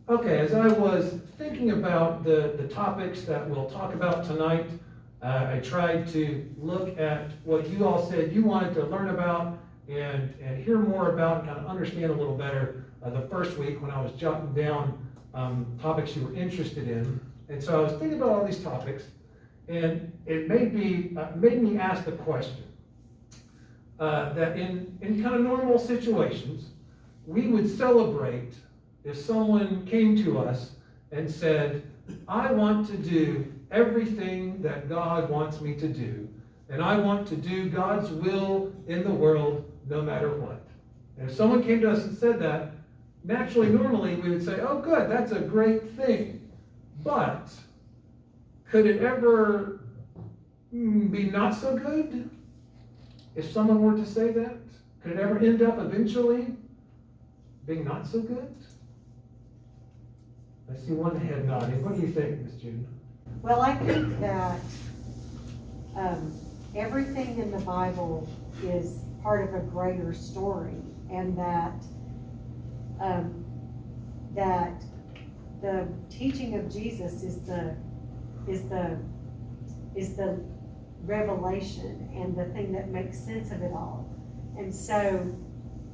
Okay, as I was thinking about the topics that we'll talk about tonight, I tried to look at what you all said you wanted to learn about and hear more about and kind of understand a little better the first week when I was jotting down topics you were interested in. And so I was thinking about all these topics, and it made me ask the question that in kind of normal situations, we would celebrate if someone came to us and said, I want to do everything that God wants me to do, and I want to do God's will in the world no matter what. And if someone came to us and said that, naturally, normally, we would say, oh good, that's a great thing. But could it ever be not so good if someone were to say that? Could it ever end up eventually being not so good? I see one head nodding. What do you think, Ms. June? Well, I think that everything in the Bible is part of a greater story, and that that the teaching of Jesus is the revelation and the thing that makes sense of it all. And so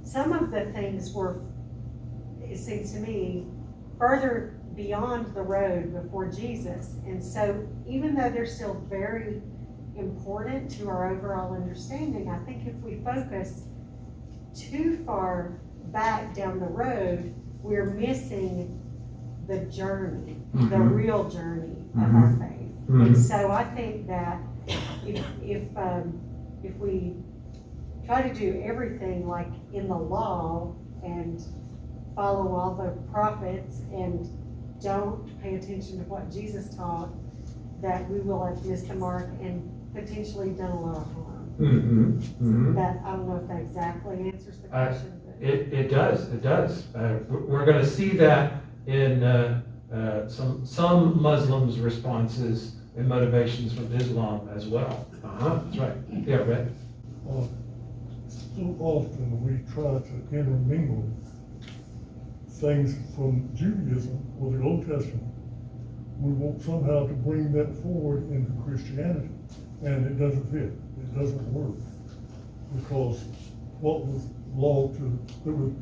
some of the things were, it seems to me, further beyond the road before Jesus. And so even though they're still very important to our overall understanding, I think if we focus too far back down the road, we're missing the journey, the real journey of our faith. And so I think that if we try to do everything like in the law and follow all the prophets and don't pay attention to what Jesus taught, that we will have missed the mark and potentially done a lot of harm. That, I don't know if that exactly answers the question. It does. We're going to see that in some Muslims' responses and motivations from Islam as well. That's right. Yeah, Red. So often we try to intermingle things from Judaism or the Old Testament. We want somehow to bring that forward into Christianity, and it doesn't fit. It doesn't work, because what was law to, there were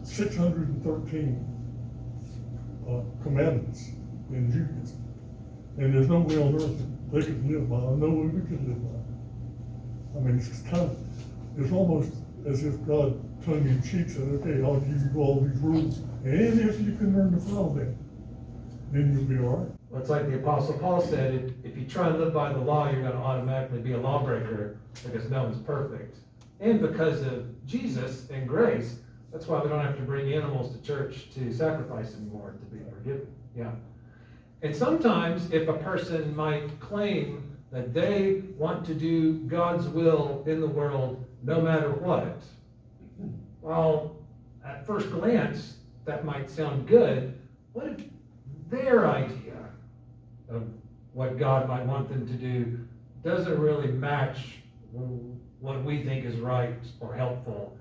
613 commandments in Judaism, and there's no way on earth that they could live by, no way we could live by. I mean, it's almost as if God tongue in cheek said, okay, I'll give you all these rules, and if you can learn to follow them, then you'll be all right. Well, it's like the Apostle Paul said, if you try and live by the law, you're going to automatically be a lawbreaker, because no one's perfect. And because of Jesus and grace, that's why we don't have to bring animals to church to sacrifice anymore to be forgiven. Yeah. And sometimes if a person might claim that they want to do God's will in the world no matter what, well, at first glance, that might sound good. What if their idea of what God might want them to do doesn't really match what we think is right or helpful,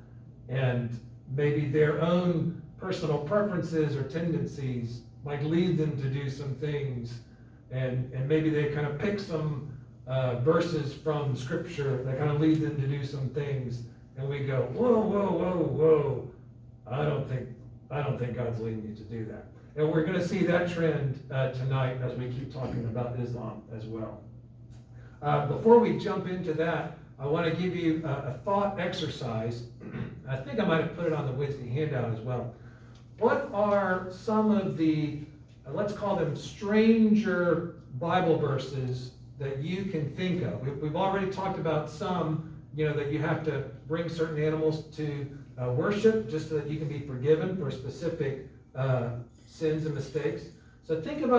and maybe their own personal preferences or tendencies might lead them to do some things, and maybe they kind of pick some verses from Scripture that kind of lead them to do some things, and we go, whoa, I don't think God's leading you to do that. And we're going to see that trend tonight as we keep talking about Islam as well. Before we jump into that, I want to give you a thought exercise. I think I might have put it on the Wednesday handout as well. What are some of the, let's call them stranger Bible verses that you can think of? We've already talked about some, that you have to bring certain animals to worship just so that you can be forgiven for specific sins and mistakes. So think of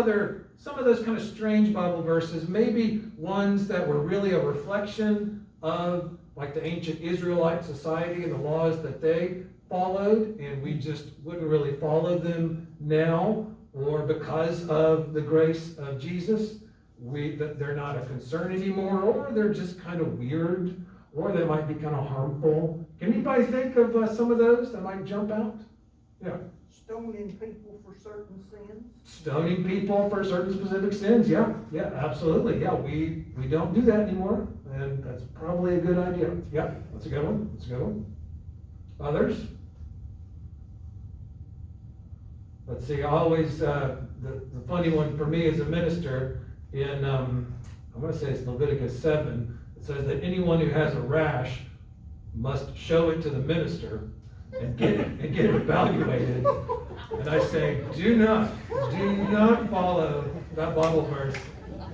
some of those kind of strange Bible verses, maybe ones that were really a reflection of like the ancient Israelite society and the laws that they followed, and we just wouldn't really follow them now, or because of the grace of Jesus, they're not a concern anymore, or they're just kind of weird, or they might be kind of harmful. Can anybody think of some of those that might jump out? Yeah. stoning people for certain sins? Stoning people for certain specific sins, yeah, absolutely, yeah, we don't do that anymore, and that's probably a good idea. Yeah, that's a good one. Others? Let's see, I always, the funny one for me as a minister, in, I'm gonna say it's Leviticus 7, it says that anyone who has a rash must show it to the minister and get it evaluated. And I say, do not follow that Bible verse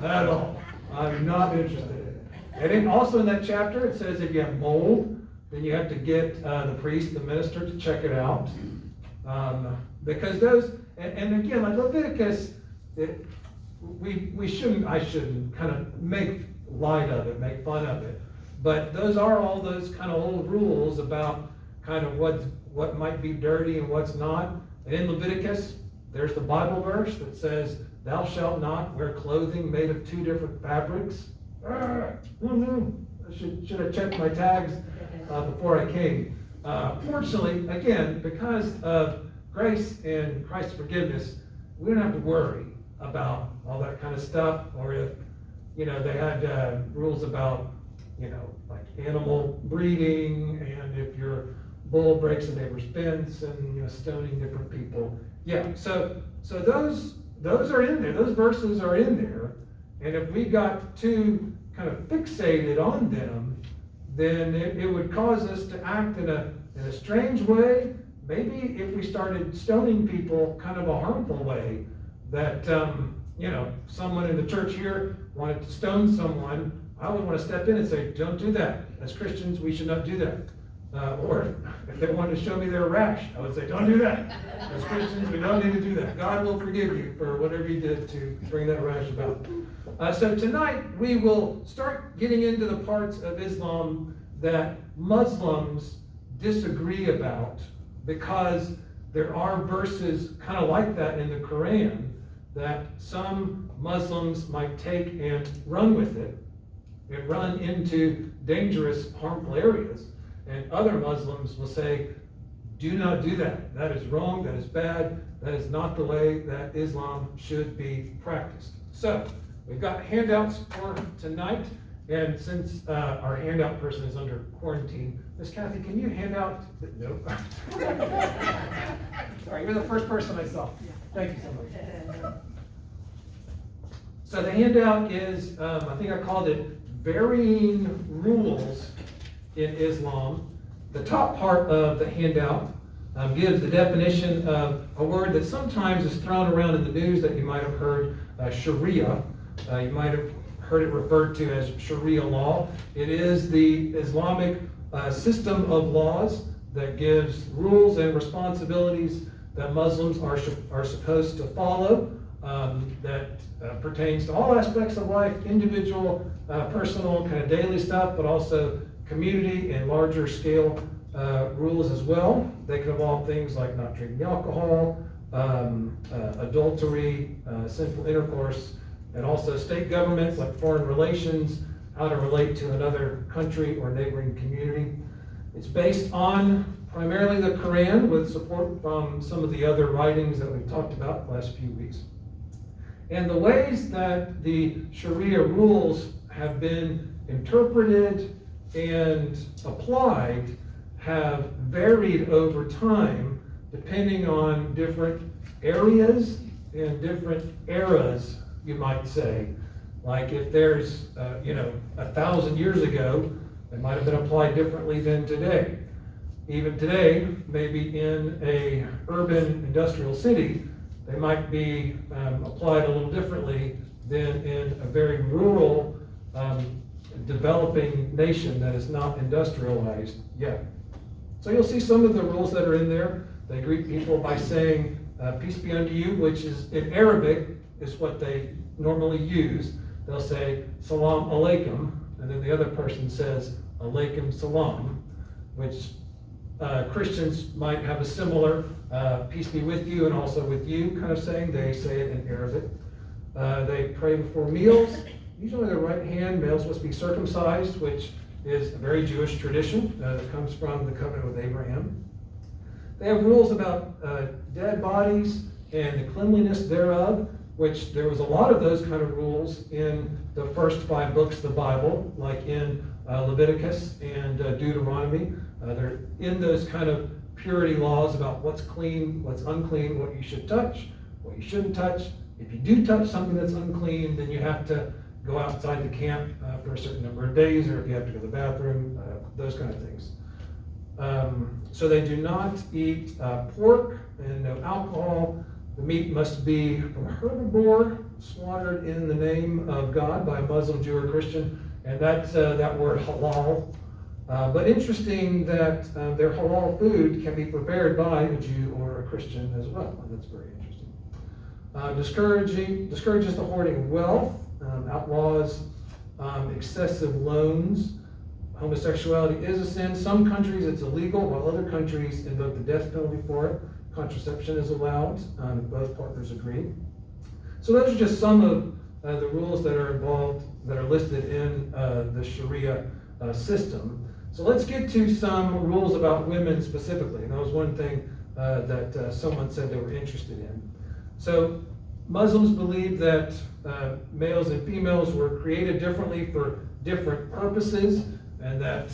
at all. I'm not interested in it. And then also in that chapter, it says if you have mold, then you have to get the priest, the minister, to check it out. Because those, and again, like Leviticus, I shouldn't kind of make light of it, make fun of it. But those are all those kind of old rules about kind of what might be dirty and what's not. And in Leviticus, there's the Bible verse that says, thou shalt not wear clothing made of two different fabrics. I should have checked my tags before I came. Fortunately, again, because of grace and Christ's forgiveness, we don't have to worry about all that kind of stuff. Or if, they had rules about, like animal breeding, and if your bull breaks a neighbor's fence, and stoning different people. Yeah, so those are in there. Those verses are in there, and if we got too kind of fixated on them, then it would cause us to act in a strange way. Maybe if we started stoning people kind of a harmful way, that someone in the church here wanted to stone someone, I would want to step in and say, don't do that. As Christians, we should not do that. Or if they wanted to show me their rash, I would say, don't do that. As Christians, we don't need to do that. God will forgive you for whatever you did to bring that rash about. So tonight, we will start getting into the parts of Islam that Muslims disagree about, because there are verses kind of like that in the Quran that some Muslims might take and run with it and run into dangerous, harmful areas. And other Muslims will say, do not do that. That is wrong, that is bad, that is not the way that Islam should be practiced. So, we've got handouts for tonight, and since our handout person is under quarantine, Miss Kathy, can you hand out? Nope. Sorry, you're the first person I saw. Thank you so much. So the handout is, I think I called it Varying Rules in Islam. The top part of the handout gives the definition of a word that sometimes is thrown around in the news that you might have heard, Sharia. You might have heard it referred to as Sharia law. It is the Islamic system of laws that gives rules and responsibilities that Muslims are supposed to follow, that pertains to all aspects of life, individual, personal, kind of daily stuff, but also community and larger scale rules as well. They can involve things like not drinking alcohol, adultery, sinful intercourse, and also state governments like foreign relations, how to relate to another country or neighboring community. It's based on primarily the Quran with support from some of the other writings that we've talked about the last few weeks. And the ways that the Sharia rules have been interpreted and applied have varied over time depending on different areas and different eras, you might say. Like if there's, 1,000 years ago, it might have been applied differently than today. Even today, maybe in a urban industrial city, they might be applied a little differently than in a very rural, developing nation that is not industrialized yet. So you'll see some of the rules that are in there. They greet people by saying, peace be unto you, which is in Arabic is what they normally use. They'll say, salam alaikum, and then the other person says, alaikum salam, which Christians might have a similar peace be with you and also with you kind of saying. They say it in Arabic. They pray before meals. Usually their right hand, males supposed to be circumcised, which is a very Jewish tradition that comes from the covenant with Abraham. They have rules about dead bodies and the cleanliness thereof, which there was a lot of those kind of rules in the first 5 books of the Bible, like in Leviticus and Deuteronomy. They're in those kind of purity laws about what's clean, what's unclean, what you should touch, what you shouldn't touch. If you do touch something that's unclean, then you have to go outside the camp for a certain number of days, or if you have to go to the bathroom, those kind of things. So they do not eat pork and no alcohol. The meat must be from a herbivore slaughtered in the name of God by a Muslim, Jew, or Christian, and that's that word halal. But interesting that their halal food can be prepared by a Jew or a Christian as well, and that's very interesting. Discourages the hoarding of wealth, outlaws excessive loans. Homosexuality is a sin. Some countries it's illegal, while other countries invoke the death penalty for it. Contraception is allowed if both partners agree. So those are just some of the rules that are involved, that are listed in the Sharia system. So let's get to some rules about women specifically. And that was one thing that someone said they were interested in. So Muslims believe that males and females were created differently for different purposes, and that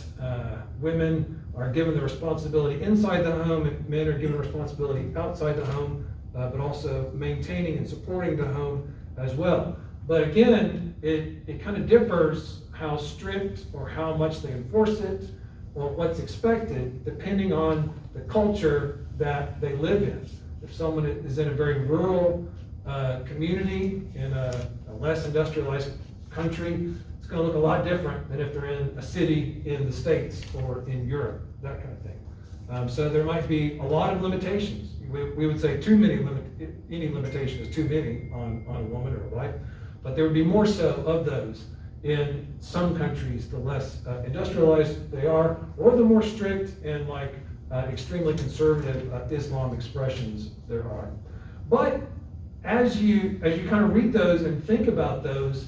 women are given the responsibility inside the home and men are given responsibility outside the home, but also maintaining and supporting the home as well. But again, it kind of differs how strict or how much they enforce it or what's expected depending on the culture that they live in. If someone is in a very rural community in a less industrialized country, it's going to look a lot different than if they're in a city in the States or in Europe, that kind of thing. So there might be a lot of limitations. We would say any limitation is too many on a woman or a wife, but there would be more so of those in some countries, the less industrialized they are, or the more strict and extremely conservative Islam expressions there are. But as you kind of read those and think about those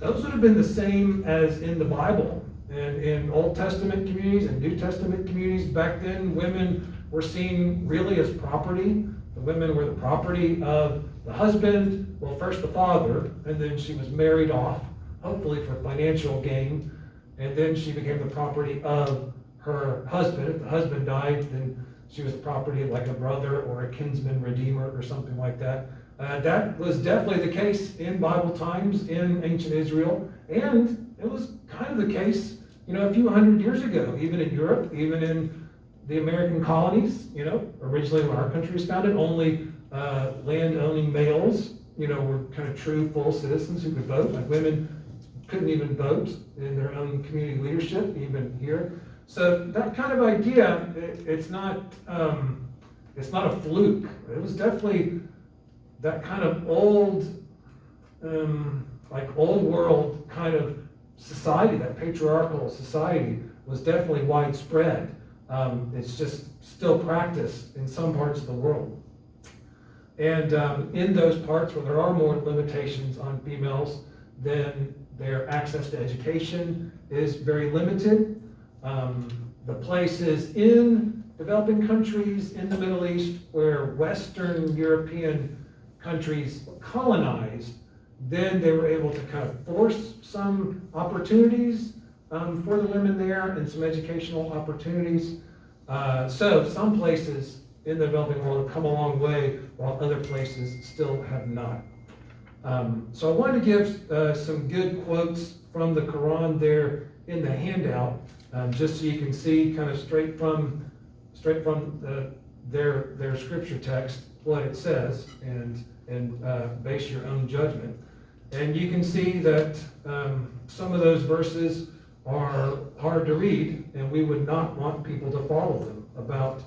would have been the same as in the Bible and in Old Testament communities and New Testament communities. Back then, women were seen really as property. The women were the property of the husband, well, first the father, and then she was married off, hopefully for financial gain, and then she became the property of her husband. If the husband died, then she was the property of like a brother or a kinsman redeemer or something like that. That was definitely the case in Bible times in ancient Israel, and it was kind of the case, a few hundred years ago, even in Europe, even in the American colonies. Originally when our country was founded, only land-owning males, were kind of true full citizens who could vote. Like women couldn't even vote in their own community leadership, even here. So that kind of idea, it's not a fluke. It was definitely that kind of old world kind of society, that patriarchal society was definitely widespread. It's just still practiced in some parts of the world. And in those parts where there are more limitations on females, then their access to education is very limited. The places in developing countries in the Middle East where Western European countries colonized, then they were able to kind of force some opportunities for the women there and some educational opportunities. So some places in the developing world have come a long way, while other places still have not. So I wanted to give some good quotes from the Quran there in the handout, just so you can see kind of straight from their scripture text what it says and base your own judgment. And you can see that some of those verses are hard to read, and we would not want people to follow them about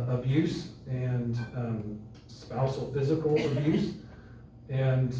abuse and spousal physical abuse. And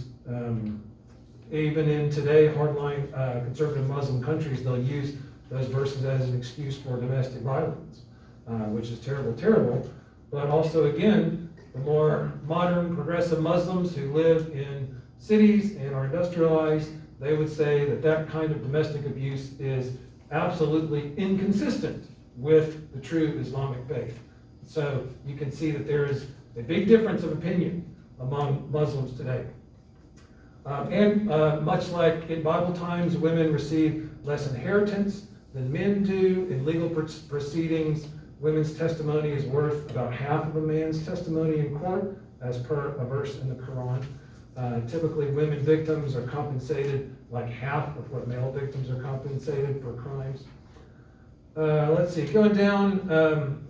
even in today, hardline conservative Muslim countries, they'll use those verses as an excuse for domestic violence, which is terrible, terrible. But also, again, the more modern progressive Muslims who live in cities and are industrialized, they would say that that kind of domestic abuse is absolutely inconsistent with the true Islamic faith. So you can see that there is a big difference of opinion among Muslims today. Much like in Bible times, women receive less inheritance than men do. In legal proceedings, women's testimony is worth about half of a man's testimony in court, as per a verse in the Quran. Typically, women victims are compensated like half of what male victims are compensated for crimes. Let's see, going down,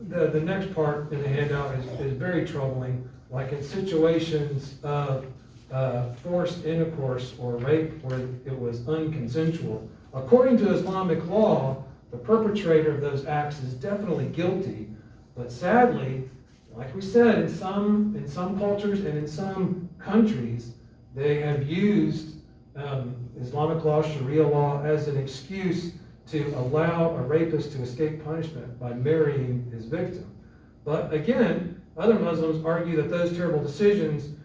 the next part in the handout is very troubling. Like in situations of forced intercourse or rape where it was unconsensual. According to Islamic law, the perpetrator of those acts is definitely guilty, but sadly, like we said, in some cultures and in some countries, they have used Islamic law, Sharia law, as an excuse to allow a rapist to escape punishment by marrying his victim. But again, other Muslims argue that those terrible decisions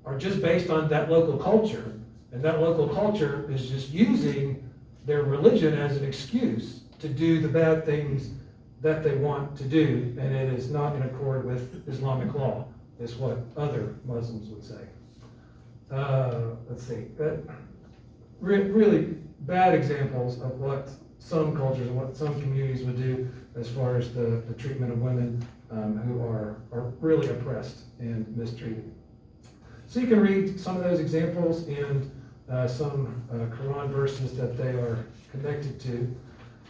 are just based on that local culture, and that local culture is just using their religion as an excuse to do the bad things that they want to do, and it is not in accord with Islamic law, is what other Muslims would say. Let's see, really bad examples of what some cultures and what some communities would do as far as the treatment of women who are really oppressed and mistreated. So you can read some of those examples and some Quran verses that they are connected to.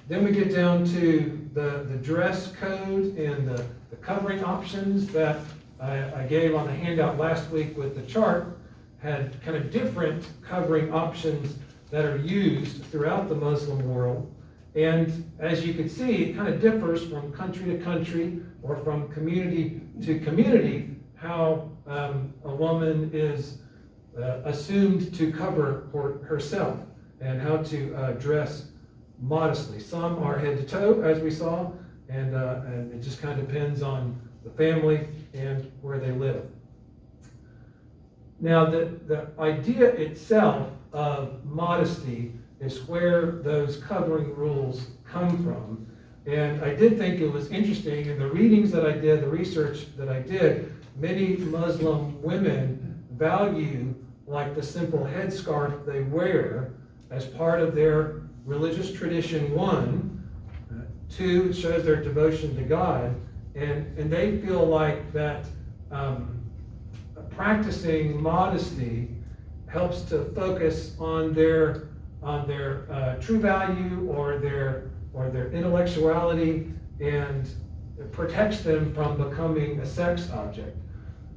Then we get down to the dress code and the covering options that I gave on the handout last week with the chart. Had kind of different covering options that are used throughout the Muslim world. And as you can see, it kind of differs from country to country or from community to community how a woman is assumed to cover herself and how to dress modestly. Some are head to toe, as we saw, and it just kind of depends on the family and where they live. Now, the idea itself of modesty is where those covering rules come from. And I did think it was interesting in the readings that I did, the research that I did, many Muslim women value like the simple headscarf they wear as part of their religious tradition, one. Two, it shows their devotion to God. And they feel like that practicing modesty helps to focus on their true value or their intellectuality, and it protects them from becoming a sex object.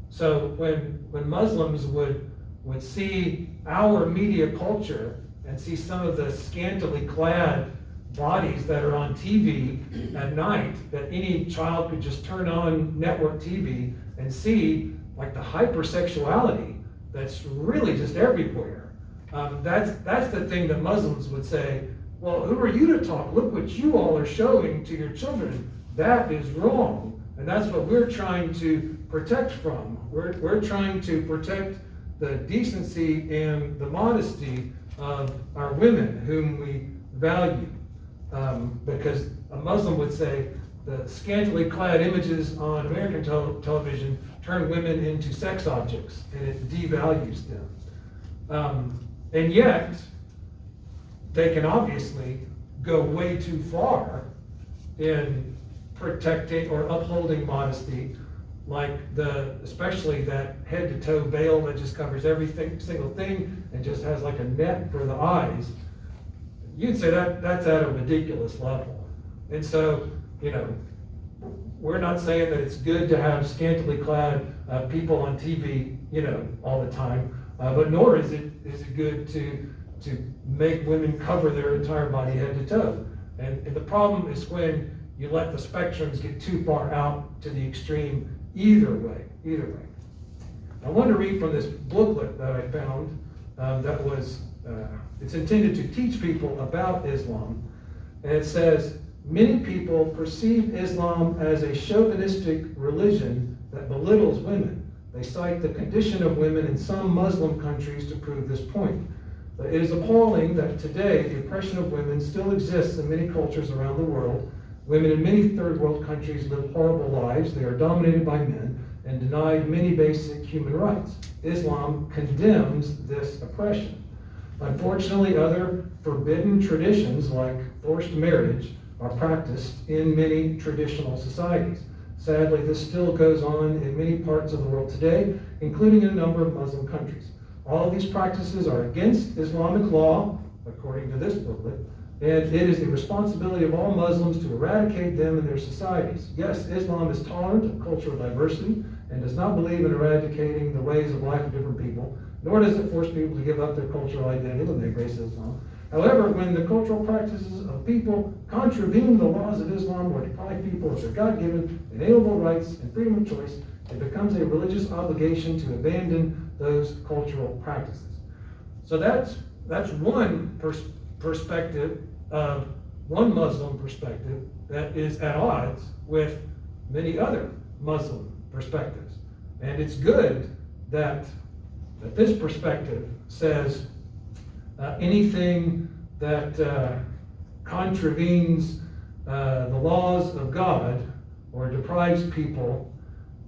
So when Muslims would see our media culture and see some of the scantily clad bodies that are on TV at night, that any child could just turn on network TV and see, like the hypersexuality that's really just everywhere. That's the thing that Muslims would say, well, who are you to talk? Look what you all are showing to your children. That is wrong. And that's what we're trying to protect from. We're trying to protect the decency and the modesty of our women, whom we value. Because a Muslim would say the scantily clad images on American television turn women into sex objects, and it devalues them. And yet, they can obviously go way too far in protecting or upholding modesty, like especially that head to toe veil that just covers single thing and just has like a net for the eyes. You'd say that's at a ridiculous level. And so, we're not saying that it's good to have scantily clad people on TV, all the time, but nor is it good to make women cover their entire body head to toe. And the problem is when you let the spectrums get too far out to the extreme either way. I want to read from this booklet that I found that was, it's intended to teach people about Islam. And it says, many people perceive Islam as a chauvinistic religion that belittles women. They cite the condition of women in some Muslim countries to prove this point. But it is appalling that today the oppression of women still exists in many cultures around the world. Women in many third world countries live horrible lives. They are dominated by men and denied many basic human rights. Islam condemns this oppression. Unfortunately, other forbidden traditions like forced marriage are practiced in many traditional societies. Sadly, this still goes on in many parts of the world today, including in a number of Muslim countries. All of these practices are against Islamic law, according to this booklet, and it is the responsibility of all Muslims to eradicate them in their societies. Yes, Islam is tolerant of cultural diversity and does not believe in eradicating the ways of life of different people, nor does it force people to give up their cultural identity when they embrace Islam. However, when the cultural practices of people contravene the laws of Islam or deprive people of their God-given, inalienable rights and freedom of choice, it becomes a religious obligation to abandon those cultural practices. So that's one perspective of one Muslim perspective that is at odds with many other Muslim perspectives. And it's good that this perspective says anything that contravenes the laws of God or deprives people,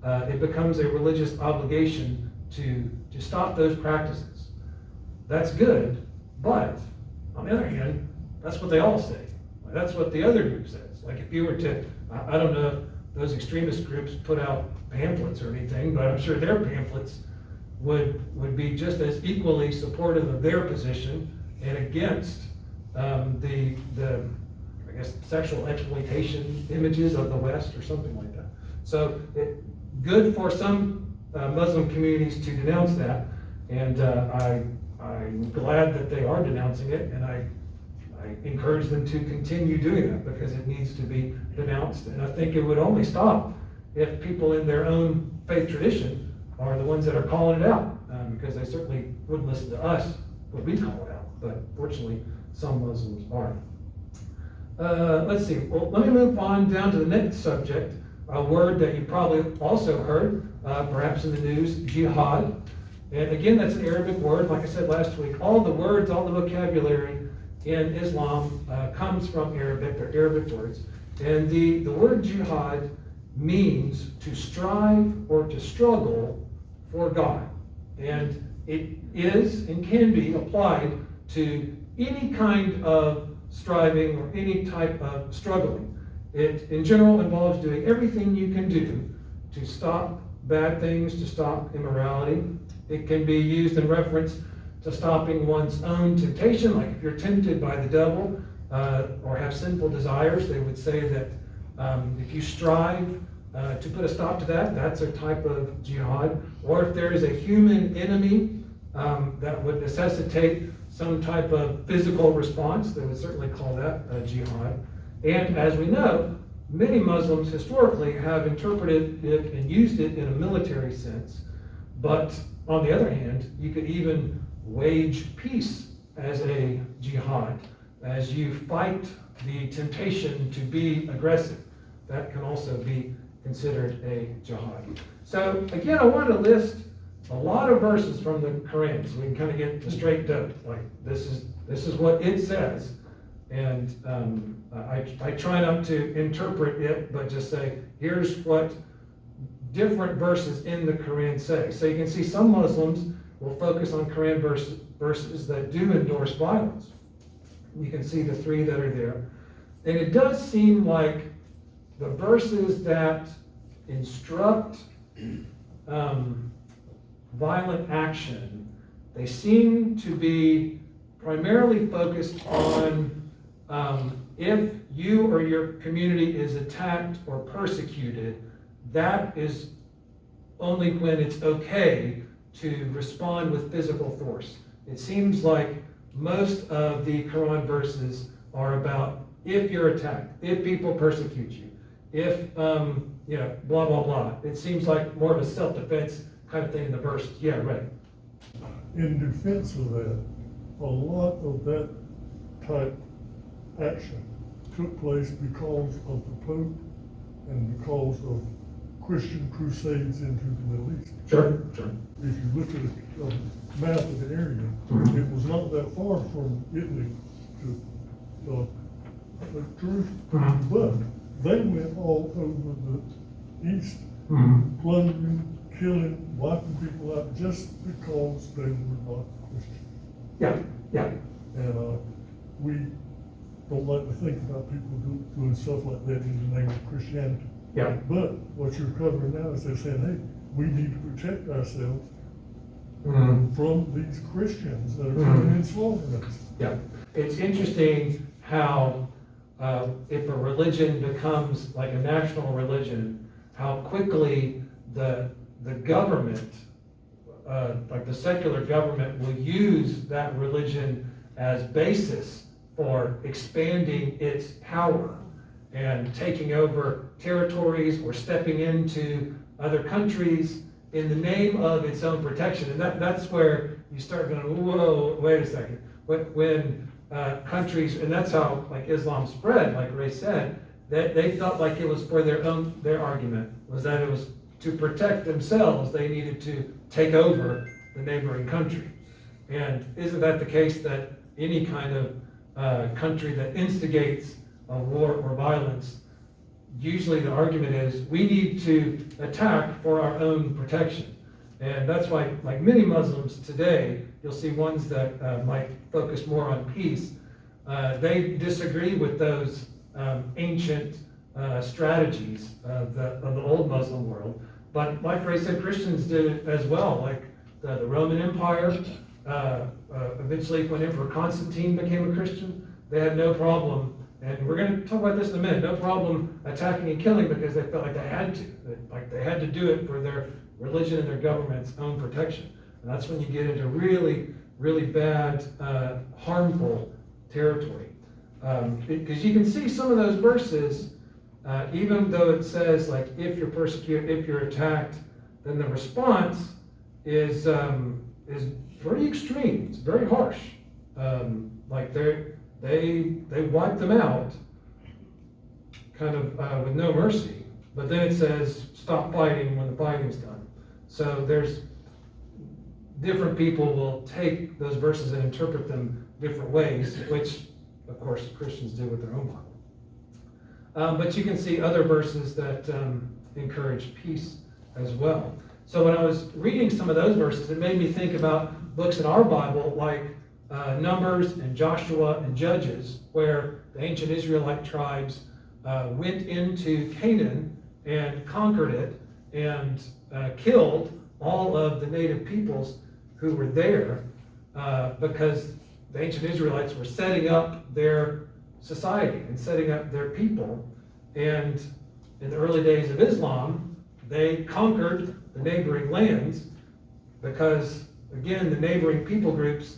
it becomes a religious obligation to stop those practices. That's good, but on the other hand, that's what they all say. That's what the other group says. Like if you were to, I don't know if those extremist groups put out pamphlets or anything, but I'm sure their pamphlets would be just as equally supportive of their position and against the I guess sexual exploitation images of the West or something like that. So good for some Muslim communities to denounce that, and I'm glad that they are denouncing it, and I encourage them to continue doing that because it needs to be denounced. And I think it would only stop if people in their own faith tradition are the ones that are calling it out, because they certainly wouldn't listen to us when we call it out, but fortunately some Muslims are. Let's see, well, let me move on down to the next subject, a word that you probably also heard, perhaps in the news, jihad. And again, that's an Arabic word. Like I said last week, all the words, all the vocabulary in Islam comes from Arabic. They're Arabic words. And the word jihad means to strive or to struggle for God. And it is and can be applied to any kind of striving or any type of struggling. It, in general, involves doing everything you can do to stop bad things, to stop immorality. It can be used in reference to stopping one's own temptation, like if you're tempted by the devil or have sinful desires, they would say that if you strive to put a stop to that, that's a type of jihad. Or if there is a human enemy that would necessitate some type of physical response, they would certainly call that a jihad. And as we know, many Muslims historically have interpreted it and used it in a military sense. But on the other hand, you could even wage peace as a jihad, as you fight the temptation to be aggressive. That can also be considered a jihad. So again, I want to list a lot of verses from the Quran so we can kind of get the straight dope. Like this is what it says, and I try not to interpret it, but just say here's what different verses in the Quran say. So you can see some Muslims will focus on Quran verses that do endorse violence. You can see the three that are there. And it does seem like the verses that instruct violent action, they seem to be primarily focused on if you or your community is attacked or persecuted, that is only when it's okay to respond with physical force. It seems like most of the Quran verses are about if you're attacked, if people persecute you, if, blah, blah, blah. It seems like more of a self-defense kind of thing in the verses. Yeah, right. In defense of that, a lot of that type action took place because of the Pope and because of Christian crusades into the Middle East. Sure. If you look at a map of the area, it was not that far from Italy to Jerusalem. But they went all over the East, Mhm. plundering, killing, wiping people out just because they were not Christian. Yeah, yeah, And we don't like to think about people doing stuff like that in the name of Christianity. yeah. But what you're covering now is they're saying, hey, we need to protect ourselves Mhm. from these Christians that are Mhm. coming and slaughtering us. Yeah, it's interesting how if a religion becomes like a national religion, how quickly the government, like the secular government, will use that religion as basis for expanding its power and taking over territories or stepping into other countries in the name of its own protection. And that's where you start going, whoa, wait a second. When countries, and that's how like Islam spread, like Ray said, that they felt like it was for their argument was that it was to protect themselves, they needed to take over the neighboring country. And isn't that the case that any kind of country that instigates a war or violence, usually the argument is we need to attack for our own protection. And that's why, like many Muslims today, you'll see ones that might focus more on peace. They disagree with those ancient strategies of the old Muslim world. But like Ray said, Christians did it as well. Like the Roman Empire, eventually when Emperor Constantine became a Christian, they had no problem, and we're going to talk about this in a minute, no problem attacking and killing because they felt like they had to. Like they had to do it for their religion and their government's own protection. And that's when you get into really, really bad, harmful territory. Because you can see some of those verses, even though it says like if you're persecuted, if you're attacked, then the response is pretty extreme. It's very harsh. Like they wipe them out, kind of with no mercy. But then it says stop fighting when the fighting's done. So there's different people will take those verses and interpret them different ways, which of course Christians do with their own Bible. But you can see other verses that encourage peace as well. So when I was reading some of those verses, it made me think about books in our Bible like Numbers and Joshua and Judges, where the ancient Israelite tribes went into Canaan and conquered it and killed all of the native peoples who were there because the ancient Israelites were setting up their society and setting up their people. And in the early days of Islam, they conquered the neighboring lands because, again, the neighboring people groups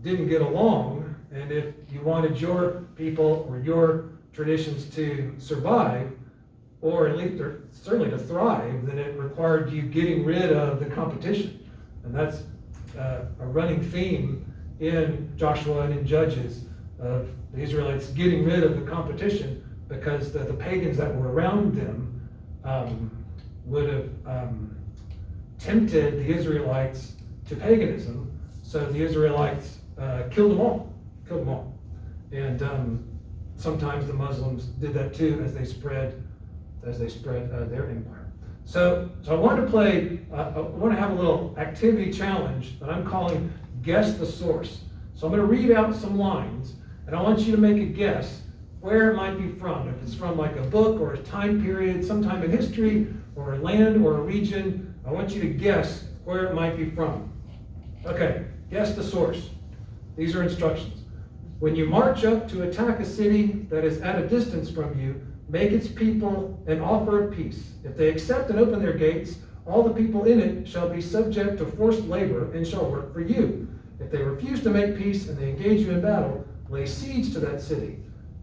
didn't get along. And if you wanted your people or your traditions to survive, or at least or certainly to thrive, then it required you getting rid of the competition. And that's a running theme in Joshua and in Judges of the Israelites getting rid of the competition because the pagans that were around them would have tempted the Israelites to paganism. So the Israelites killed them all. And sometimes the Muslims did that too as they spread their empire. So I want to have a little activity challenge that I'm calling Guess the Source. So I'm going to read out some lines, and I want you to make a guess where it might be from. If it's from like a book or a time period, sometime in history, or a land or a region, I want you to guess where it might be from. Okay, guess the source. These are instructions. When you march up to attack a city that is at a distance from you, make its people an offer of peace. If they accept and open their gates, all the people in it shall be subject to forced labor and shall work for you. If they refuse to make peace and they engage you in battle, lay siege to that city.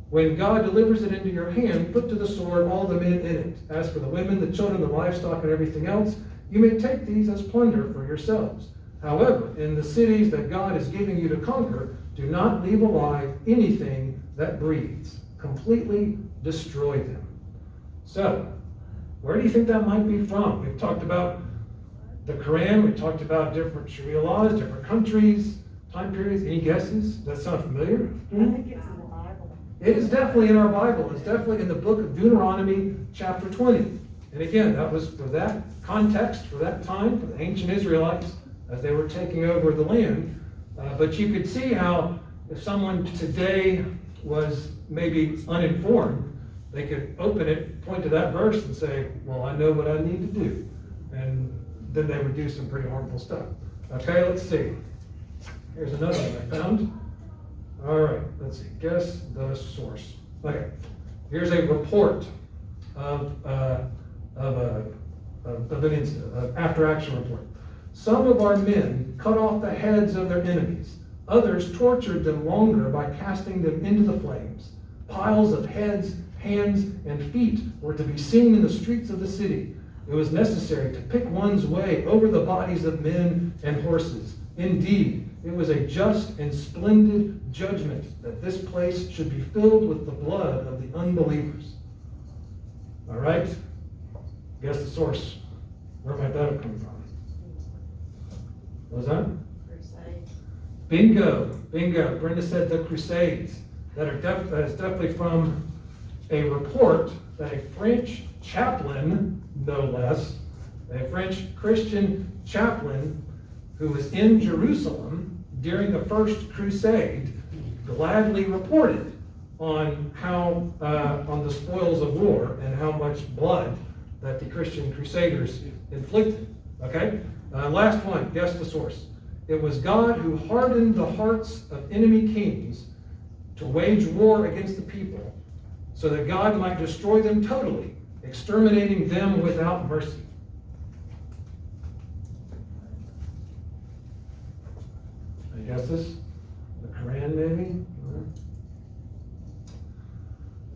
When God delivers it into your hand, put to the sword all the men in it. As for the women, the children, the livestock, and everything else, you may take these as plunder for yourselves. However, in the cities that God is giving you to conquer, do not leave alive anything that breathes. Completely destroy them. So, where do you think that might be from? We've talked about the Quran, we've talked about different Sharia laws, different countries, time periods. Any guesses? Does that sound familiar? I think it's in the Bible. It is definitely in our Bible. It's definitely in the book of Deuteronomy, chapter 20. And again, that was for that context, for that time, for the ancient Israelites, as they were taking over the land. But you could see how if someone today was maybe uninformed, they could open it, point to that verse and say, well, I know what I need to do. And then they would do some pretty harmful stuff. Okay, let's see. Here's another one I found. All right, let's see. Guess the source. Okay, here's a report of an incident, an after-action report. Some of our men cut off the heads of their enemies. Others tortured them longer by casting them into the flames. Piles of heads, hands, and feet were to be seen in the streets of the city. It was necessary to pick one's way over the bodies of men and horses. Indeed, it was a just and splendid judgment that this place should be filled with the blood of the unbelievers. All right? Guess the source. Where might that have come from? What was that? Crusades. Bingo. Brenda said the Crusades. That is definitely from a report that a French chaplain, no less, a French Christian chaplain who was in Jerusalem during the First Crusade gladly reported on how, on the spoils of war and how much blood that the Christian crusaders inflicted. Okay? Last one, guess the source. It was God who hardened the hearts of enemy kings to wage war against the people so that God might destroy them totally, exterminating them without mercy. Any guesses? The Quran, maybe?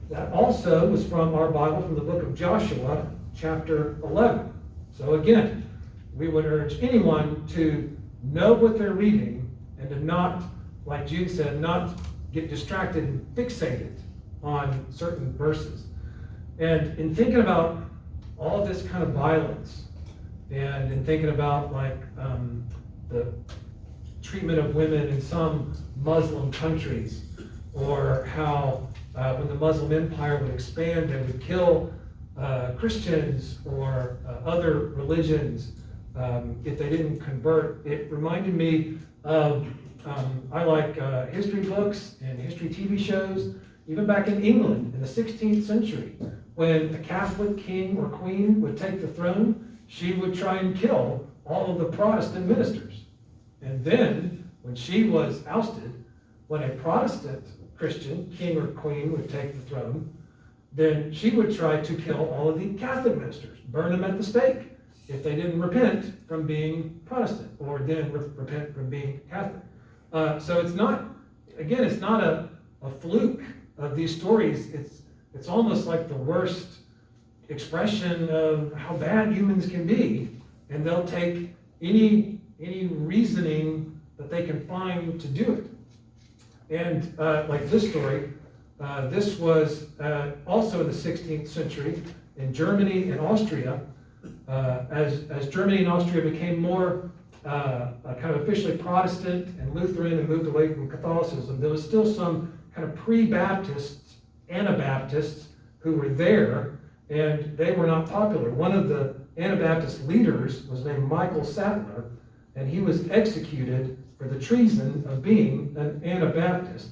That also was from our Bible, from the book of Joshua, chapter 11. So again, we would urge anyone to know what they're reading and to not, like Jude said, not get distracted and fixated on certain verses. And in thinking about all of this kind of violence, and in thinking about like the treatment of women in some Muslim countries, or how when the Muslim empire would expand, they would kill Christians or other religions if they didn't convert. It reminded me of, I like history books and history TV shows, even back in England in the 16th century, when a Catholic king or queen would take the throne, she would try and kill all of the Protestant ministers. And then, when she was ousted, when a Protestant Christian king or queen would take the throne, then she would try to kill all of the Catholic ministers, burn them at the stake, if they didn't repent from being Protestant, or didn't repent from being Catholic. So it's not, again, it's not a fluke of these stories. It's almost like the worst expression of how bad humans can be, and they'll take any reasoning that they can find to do it. And like this story, this was also in the 16th century in Germany and Austria. As Germany and Austria became more kind of officially Protestant and Lutheran and moved away from Catholicism, there was still some kind of pre-Baptists, Anabaptists, who were there, and they were not popular. One of the Anabaptist leaders was named Michael Sattler, and he was executed for the treason of being an Anabaptist.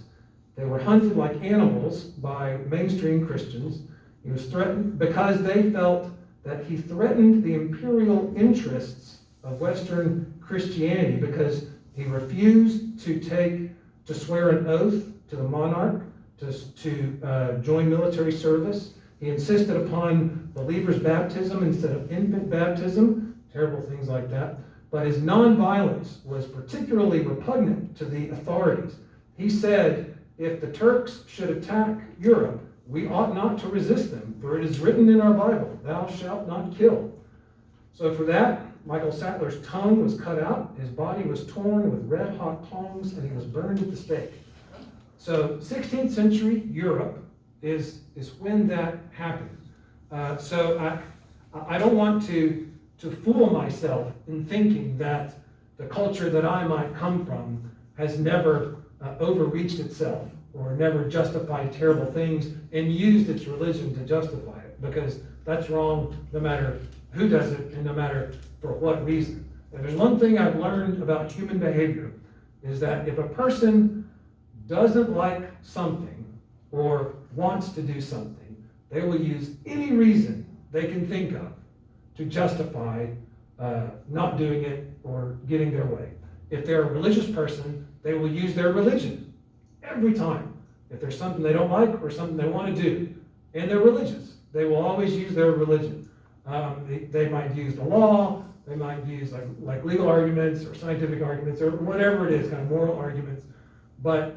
They were hunted like animals by mainstream Christians. He was threatened because they felt that he threatened the imperial interests of Western Christianity because he refused to swear an oath to the monarch, to join military service. He insisted upon believers' baptism instead of infant baptism, terrible things like that. But his nonviolence was particularly repugnant to the authorities. He said, if the Turks should attack Europe, we ought not to resist them, for it is written in our Bible, thou shalt not kill. So for that, Michael Sattler's tongue was cut out, his body was torn with red-hot tongs, and he was burned at the stake. So 16th century Europe is when that happened. So I don't want to fool myself in thinking that the culture that I might come from has never overreached itself or never justified terrible things and used its religion to justify it, because that's wrong no matter who does it and no matter for what reason. And there's one thing I've learned about human behavior, is that if a person doesn't like something or wants to do something, they will use any reason they can think of to justify not doing it or getting their way. If they're a religious person, they will use their religion every time. If there's something they don't like or something they want to do, and they're religious, they will always use their religion. They might use the law, they might use like legal arguments or scientific arguments or whatever it is, kind of moral arguments. But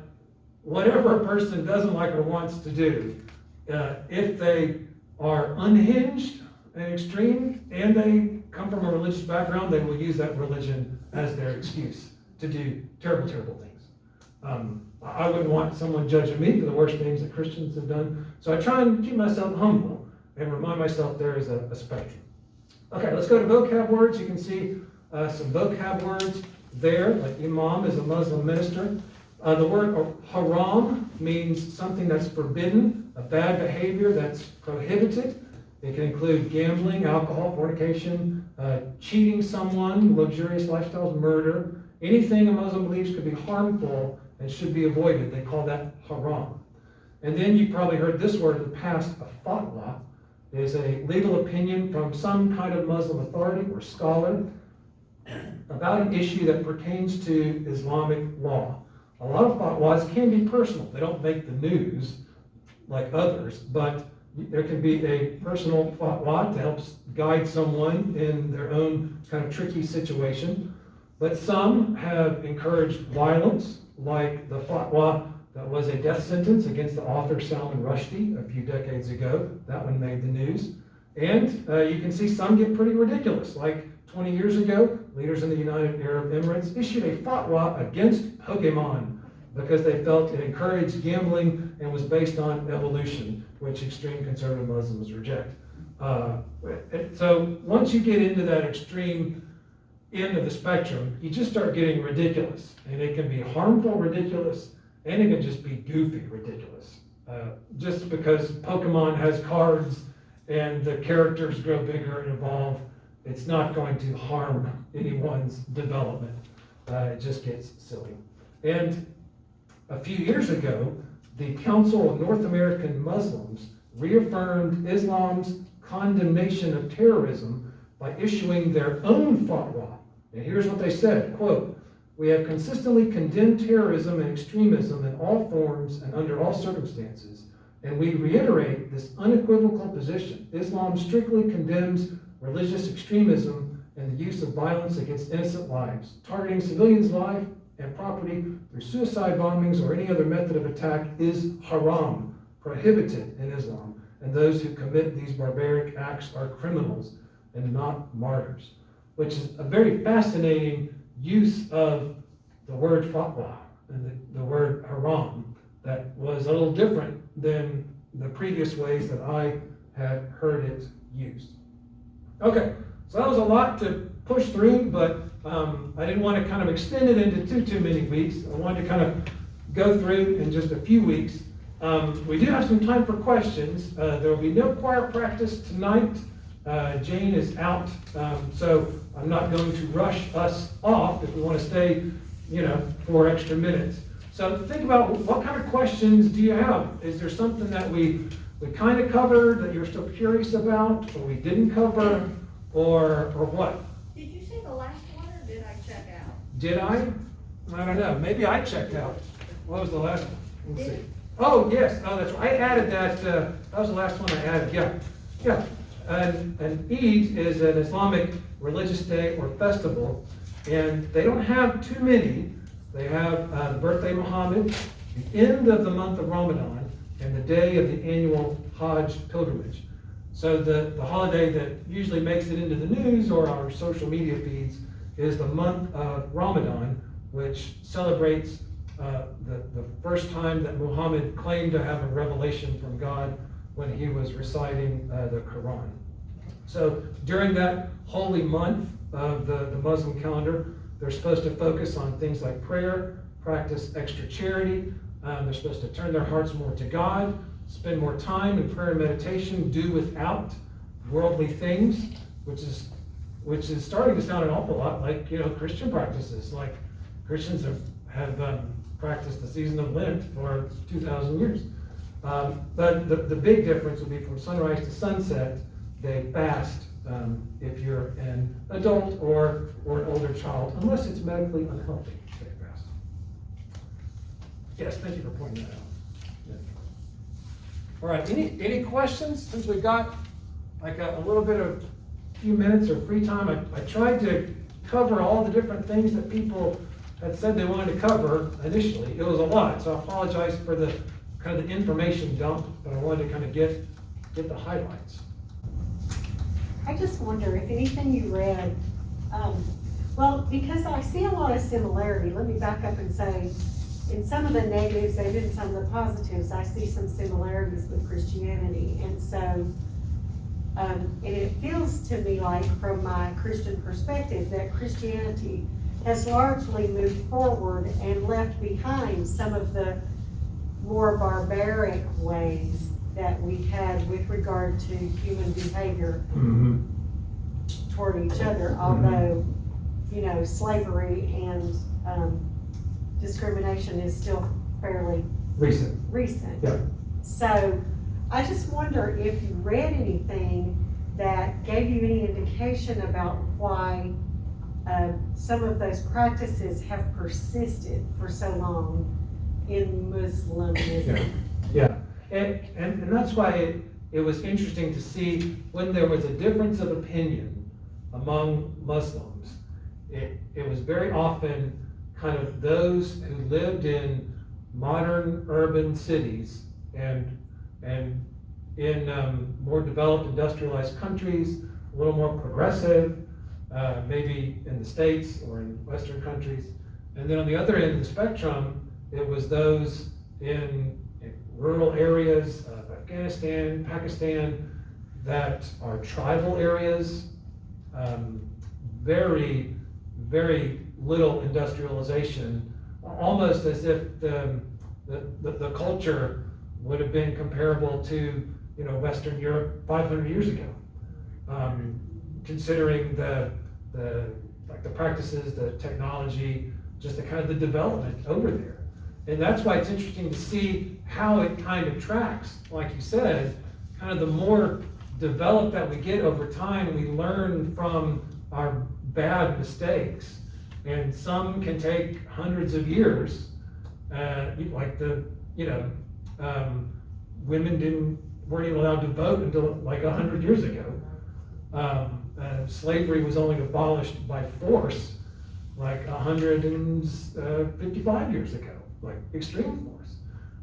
whatever a person doesn't like or wants to do, if they are unhinged and extreme and they come from a religious background, they will use that religion as their excuse to do terrible, terrible things. I wouldn't want someone judging me for the worst things that Christians have done. So I try and keep myself humble and remind myself there is a spectrum. Okay, let's go to vocab words. You can see some vocab words there, like imam is a Muslim minister. The word haram means something that's forbidden, a bad behavior that's prohibited. It can include gambling, alcohol, fornication, cheating someone, luxurious lifestyles, murder. Anything a Muslim believes could be harmful and should be avoided. They call that haram. And then you probably heard this word in the past, a fatwa is a legal opinion from some kind of Muslim authority or scholar about an issue that pertains to Islamic law. A lot of fatwas can be personal. They don't make the news like others, but there can be a personal fatwa to help guide someone in their own kind of tricky situation. But some have encouraged violence, like the fatwa that was a death sentence against the author Salman Rushdie a few decades ago. That one made the news. And you can see some get pretty ridiculous. Like 20 years ago, leaders in the United Arab Emirates issued a fatwa against Pokemon because they felt it encouraged gambling and was based on evolution, which extreme conservative Muslims reject. So once you get into that extreme end of the spectrum, you just start getting ridiculous. And it can be harmful ridiculous, and it can just be goofy ridiculous. Just because Pokemon has cards and the characters grow bigger and evolve, it's not going to harm anyone's development. It just gets silly. And a few years ago, the Council of North American Muslims reaffirmed Islam's condemnation of terrorism by issuing their own fatwa. And here's what they said, quote, "We have consistently condemned terrorism and extremism in all forms and under all circumstances, and we reiterate this unequivocal position. Islam strictly condemns religious extremism and the use of violence against innocent lives. Targeting civilians' life and property through suicide bombings or any other method of attack is haram, prohibited in Islam, and those who commit these barbaric acts are criminals and not martyrs," which is a very fascinating use of the word fatwa and the word haram that was a little different than the previous ways that I had heard it used. Okay, so that was a lot to push through, but I didn't want to kind of extend it into too many weeks. I wanted to kind of go through in just a few weeks. We do have some time for questions. There will be no choir practice tonight. Jane is out, so I'm not going to rush us off if we want to stay, 4 extra minutes. So think about what kind of questions do you have? Is there something that we kind of covered that you're still curious about, or we didn't cover, or what? Did you say the last one, or did I check out? Did I? I don't know. Maybe I checked out. What was the last one? Let's see. Oh, yes. Oh, that's right. I added that. That was the last one I added. Yeah. An Eid is an Islamic religious day or festival, and they don't have too many. They have the birthday of Muhammad, the end of the month of Ramadan, and the day of the annual Hajj pilgrimage. So the holiday that usually makes it into the news or our social media feeds is the month of Ramadan, which celebrates the first time that Muhammad claimed to have a revelation from God when he was reciting the Quran. So during that holy month of the Muslim calendar, they're supposed to focus on things like prayer, practice extra charity, They're supposed to turn their hearts more to God, spend more time in prayer and meditation, do without worldly things, which is starting to sound an awful lot like, Christian practices. Like Christians have practiced the season of Lent for 2,000 years. But the big difference would be from sunrise to sunset, they fast if you're an adult or an older child, unless it's medically unhealthy, they fast. Yes, thank you for pointing that out. Yeah. All right, any questions since we've got like a little bit of few minutes or free time? I tried to cover all the different things that people had said they wanted to cover initially. It was a lot, so I apologize for the kind of the information dump, but I wanted to kind of get the highlights. I just wonder if anything you read, well, because I see a lot of similarity, let me back up and say, in some of the negatives and in some of the positives, I see some similarities with Christianity. And so, and it feels to me like, from my Christian perspective, that Christianity has largely moved forward and left behind some of the more barbaric ways that we had with regard to human behavior toward each other, although, slavery and discrimination is still fairly recent. Yeah. So I just wonder if you read anything that gave you any indication about why some of those practices have persisted for so long in Muslimism. Yeah. And that's why it was interesting to see when there was a difference of opinion among Muslims. It was very often kind of those who lived in modern urban cities and in more developed industrialized countries, a little more progressive, maybe in the States or in Western countries. And then on the other end of the spectrum, it was those in rural areas of Afghanistan, Pakistan, that are tribal areas, very, very little industrialization, almost as if the culture would have been comparable to Western Europe 500 years ago, considering the practices, the technology, just the kind of the development over there. And that's why it's interesting to see how it kind of tracks. Like you said, kind of the more developed that we get over time, we learn from our bad mistakes. And some can take hundreds of years, like women weren't even allowed to vote until like 100 years ago. Slavery was only abolished by force like 155 years ago, like extreme force.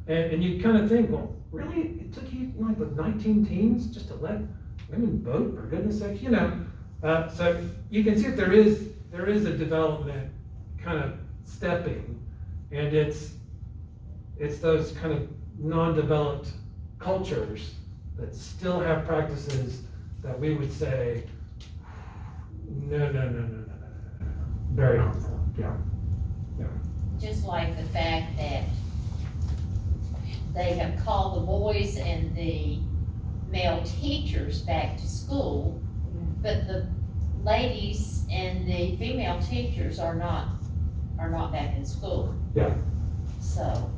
And you kind of think, well, really? It took you like the 19 teens just to let women vote, for goodness sake, So you can see that there is a development kind of stepping, and it's those kind of non-developed cultures that still have practices that we would say, no, very harmful. Yeah. Just like the fact that they have called the boys and the male teachers back to school, but the ladies and the female teachers are not back in school. Yeah. So,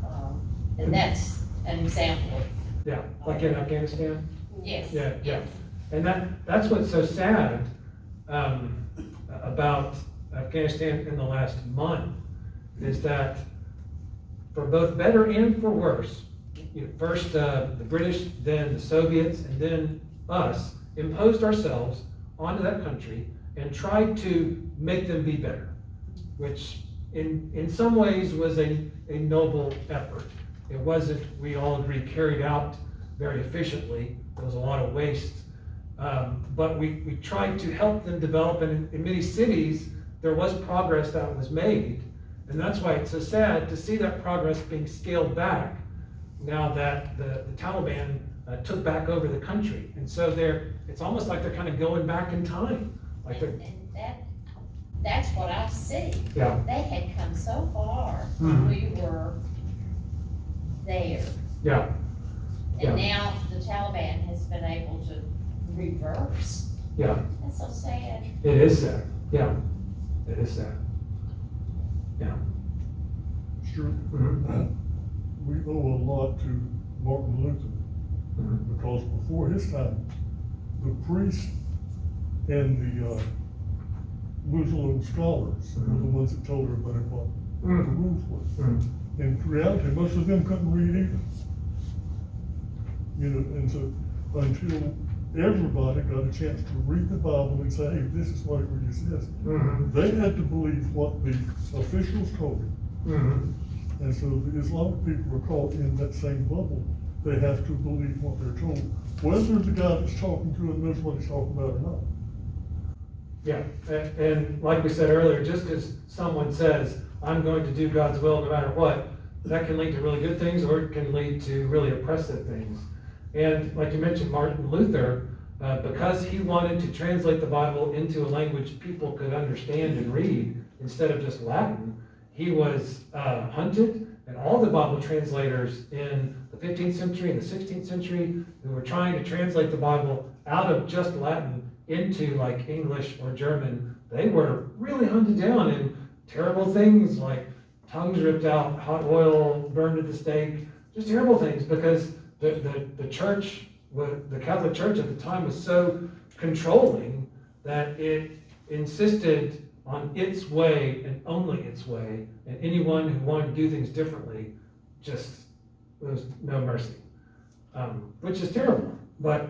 and that's an example of. Yeah, like in Afghanistan? Yes. Yeah. And that's what's so sad about Afghanistan in the last month, is that for both better and for worse, first the British, then the Soviets, and then us imposed ourselves onto that country and tried to make them be better, which in some ways was a noble effort. It wasn't, we all agree, carried out very efficiently. There was a lot of waste. But we tried to help them develop, and in many cities, there was progress that was made. And that's why it's so sad to see that progress being scaled back now that the Taliban took back over the country. And so it's almost like they're kind of going back in time. Like And that's what I see. Yeah. They had come so far. Mhm. We were there. Yeah, And now the Taliban has been able to reverse. yeah, That's so sad. it is sad, yeah, it is sad. Sure. Mhm. We owe a lot to Martin Luther, Mhm. because before his time, the priests and the Muslim scholars were the ones that told everybody what the rules were. Mhm. In reality, most of them couldn't read either. You know, and so until everybody got a chance to read the Bible and say, hey, this is what it really says, Mhm. they had to believe what the officials told them. Mhm. And so the Islamic people are caught in that same bubble. They have to believe what they're told, whether the guy that's talking to them knows what he's talking about or not. Yeah, and like we said earlier, just because someone says, I'm going to do God's will no matter what, that can lead to really good things, or it can lead to really oppressive things. And like you mentioned, Martin Luther, because he wanted to translate the Bible into a language people could understand and read instead of just Latin, he was hunted, and all the Bible translators in the 15th century and the 16th century who were trying to translate the Bible out of just Latin into like English or German, they were really hunted down, and terrible things like tongues ripped out, hot oil burned at the stake, just terrible things, because the church, the Catholic Church at the time was so controlling that it insisted on its way and only its way, and anyone who wanted to do things differently, just, there was no mercy, which is terrible, but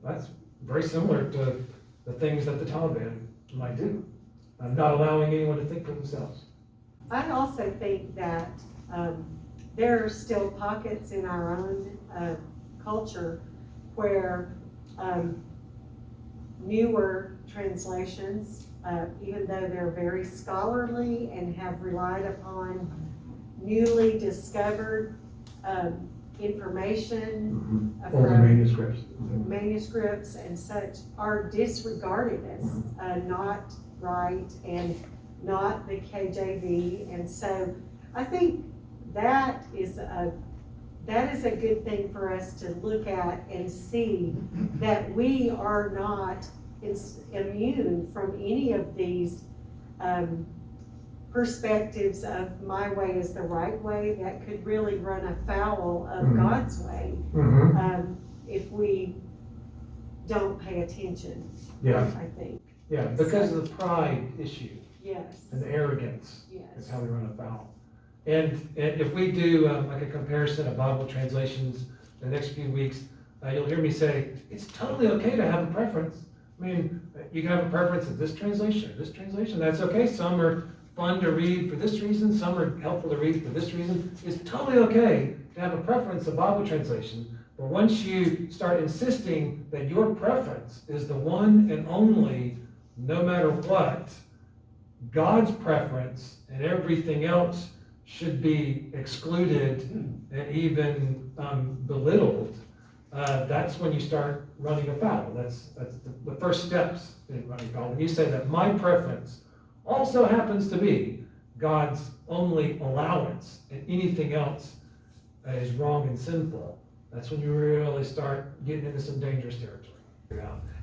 that's very similar to the things that the Taliban might do, not allowing anyone to think for themselves. I also think that there are still pockets in our own culture where newer translations, even though they're very scholarly and have relied upon newly discovered information Older from manuscripts. manuscripts and such, are disregarded as not right and not the KJV. And so I think that is a good thing for us to look at and see that we are not immune from any of these perspectives of my way is the right way that could really run afoul of God's way if we don't pay attention. Yeah. I think. Yeah, because of the pride issue Yes. and the arrogance is Yes. how we run afoul. And if we do like a comparison of Bible translations the next few weeks, you'll hear me say, it's totally okay to have a preference. I mean, you can have a preference of this translation or this translation, that's okay. Some are fun to read for this reason, some are helpful to read for this reason. It's totally okay to have a preference of Bible translation, but once you start insisting that your preference is the one and only, no matter what, God's preference and everything else should be excluded and even belittled, that's when you start running afoul. That's the first steps in running afoul. When you say that my preference also happens to be God's only allowance and anything else is wrong and sinful, that's when you really start getting into some dangerous territory.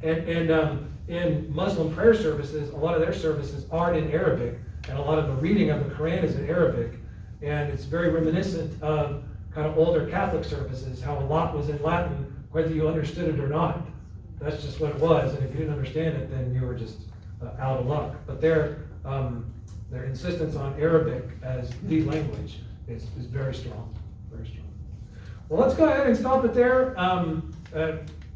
And in Muslim prayer services, a lot of their services are in Arabic, and a lot of the reading of the Quran is in Arabic, and it's very reminiscent of kind of older Catholic services, how a lot was in Latin, whether you understood it or not. That's just what it was, and if you didn't understand it, then you were just out of luck. But their insistence on Arabic as the language is very strong, very strong. Well, let's go ahead and stop it there.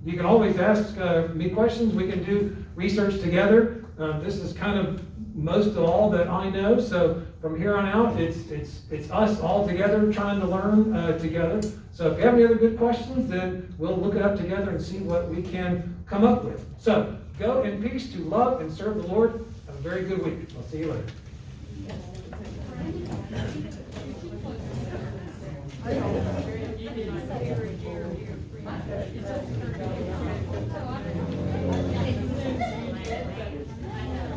You can always ask me questions. We can do research together. This is kind of most of all that I know. So from here on out, it's us all together trying to learn together. So if you have any other good questions, then we'll look it up together and see what we can come up with. So go in peace to love and serve the Lord. Have a very good week. I'll see you later.